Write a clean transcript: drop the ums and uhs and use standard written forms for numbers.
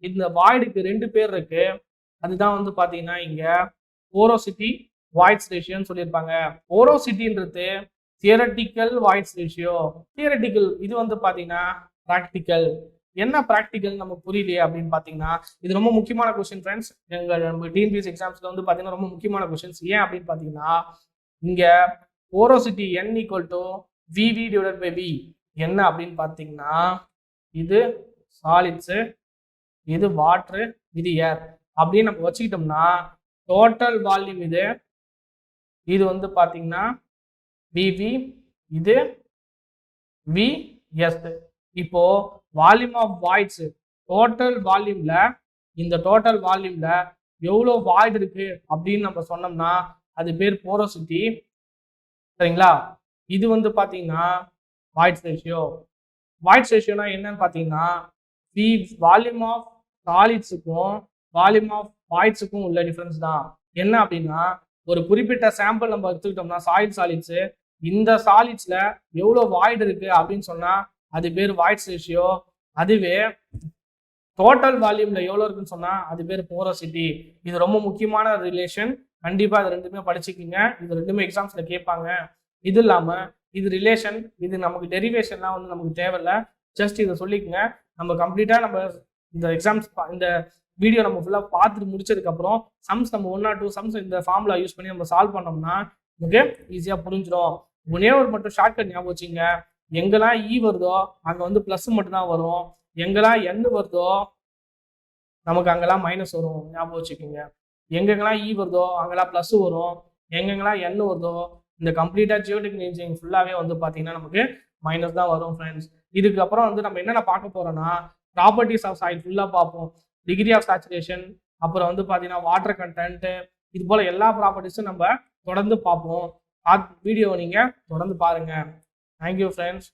இந்த வாய்டுக்கு 2 பேர் இருக்கு. அதுதான் வந்து பாத்தீங்கன்னா இங்க போரோசிட்டி வாய்ட்ஸ் ரேஷியோன்னு சொல்லியிருப்பாங்க. போரோசிட்டின்றது தியரட்டிக்கல் வாய்ட்ஸ் ரேஷியோ. தியரட்டிக்கல் இது வந்து பாத்தீங்கன்னா ப்ராக்டிக்கல். என்ன ப்ராக்டிக்கல் நமக்கு புரியலையே அப்படின்னு பாத்தீங்கன்னா, இது ரொம்ப முக்கியமான கொஸ்டின் ஃப்ரெண்ட்ஸ். நம்ம டிஎன்பிஎஸ்சி எக்ஸாம்ஸ்ல வந்து பாத்தீங்கன்னா ரொம்ப முக்கியமான கொஸ்டின்ஸ். ஏன் அப்படின்னு பாத்தீங்கன்னா, இங்க porosity n equal to VV divided by V என்ன அப்படின்னு பாத்தீங்கன்னா, இது சாலிட்ஸ், இது வாட்டர், இது ஏர் அப்படின்னு நம்ம வச்சுக்கிட்டோம்னா டோட்டல் வால்யூம் இது வந்து பாத்தீங்கன்னா VV, இது VS. இப்போ வால்யூம் ஆஃப் வாய்ட்ஸ் டோட்டல் வால்யூம்ல இந்த டோட்டல் வால்யூம்ல எவ்வளவு வாய்டு இருக்கு அப்படின்னு நம்ம சொன்னோம்னா அது பேர் போரோசிட்டி. சரிங்களா? இது வந்து பாத்தீங்கன்னா வாய்ட்ஸ் ரேஷியோ. வாய்ட்ஸ் ரேஷியோனா என்னன்னு பாத்தீங்கன்னா வால்யூம் ஆஃப் சாலிட்ஸுக்கும் வால்யூம் ஆஃப் வாய்ட்ஸுக்கும் உள்ள டிஃபரன்ஸ் தான். என்ன அப்படின்னா ஒரு குறிப்பிட்ட சாம்பிள் நம்ம எடுத்துக்கிட்டோம்னா சாலிட்ஸ், இந்த சாலிட்ஸ்ல எவ்வளவு வாய்டு இருக்கு அப்படின்னு சொன்னா அது பேர் வாய்ட்ஸ் ரேஷியோ. அதுவே டோட்டல் வால்யூம்ல எவ்வளவு இருக்குன்னு சொன்னா அது பேர் போரோசிட்டி. இது ரொம்ப முக்கியமான ரிலேஷன். கண்டிப்பா இது ரெண்டுமே படிச்சுக்கிங்க. இது ரெண்டுமே எக்ஸாம்ஸ்ல கேட்பாங்க. இது இல்லாம இது ரிலேஷன், இது நமக்கு டெரிவேஷன்லாம் வந்து நமக்கு தேவையில்ல. ஜஸ்ட் இதை சொல்லிக்கங்க. நம்ம கம்ப்ளீட்டா நம்ம இந்த எக்ஸாம்ஸ் இந்த வீடியோ நம்ம ஃபுல்லா பார்த்துட்டு முடிச்சதுக்கு அப்புறம் சம்ஸ் நம்ம 1 or 2 சம்ஸ் இந்த ஃபார்முலா யூஸ் பண்ணி நம்ம சால்வ் பண்ணோம்னா நமக்கு ஈஸியா புரிஞ்சிடும். ஒரே ஒரு மட்டும் ஷார்ட்கட் ஞாபகம் வச்சுங்க. எங்கெல்லாம் இ வருதோ அங்க வந்து பிளஸ் மட்டும் தான் வரும். எங்கெல்லாம் n வருதோ நமக்கு அங்கெல்லாம் மைனஸ் வரும். ஞாபகம் வச்சுக்கோங்க. எங்கெங்கெல்லாம் இ வருதோ அங்கெல்லாம் பிளஸ் வரும். எங்கெங்கெல்லாம் n வருதோ இந்த கம்ப்ளீட்டா ஜியோடெக்னிக்கல் இன்ஜினியரிங் ஃபுல்லாவே வந்து பாத்தீங்கன்னா நமக்கு மைனஸ் தான் வரும் ஃப்ரெண்ட்ஸ். இதுக்கப்புறம் வந்து நம்ம என்னென்ன பார்க்க போறோம்னா ப்ராப்பர்ட்டிஸ் ஆஃப் சாயில் ஃபுல்லா பார்ப்போம். டிகிரி ஆஃப் சேச்சுரேஷன், அப்புறம் வந்து பாத்தீங்கன்னா வாட்டர் கண்டென்ட், இது போல எல்லா ப்ராப்பர்ட்டிஸும் நம்ம தொடர்ந்து பார்ப்போம். வீடியோவை நீங்க தொடர்ந்து பாருங்க. Thank you friends.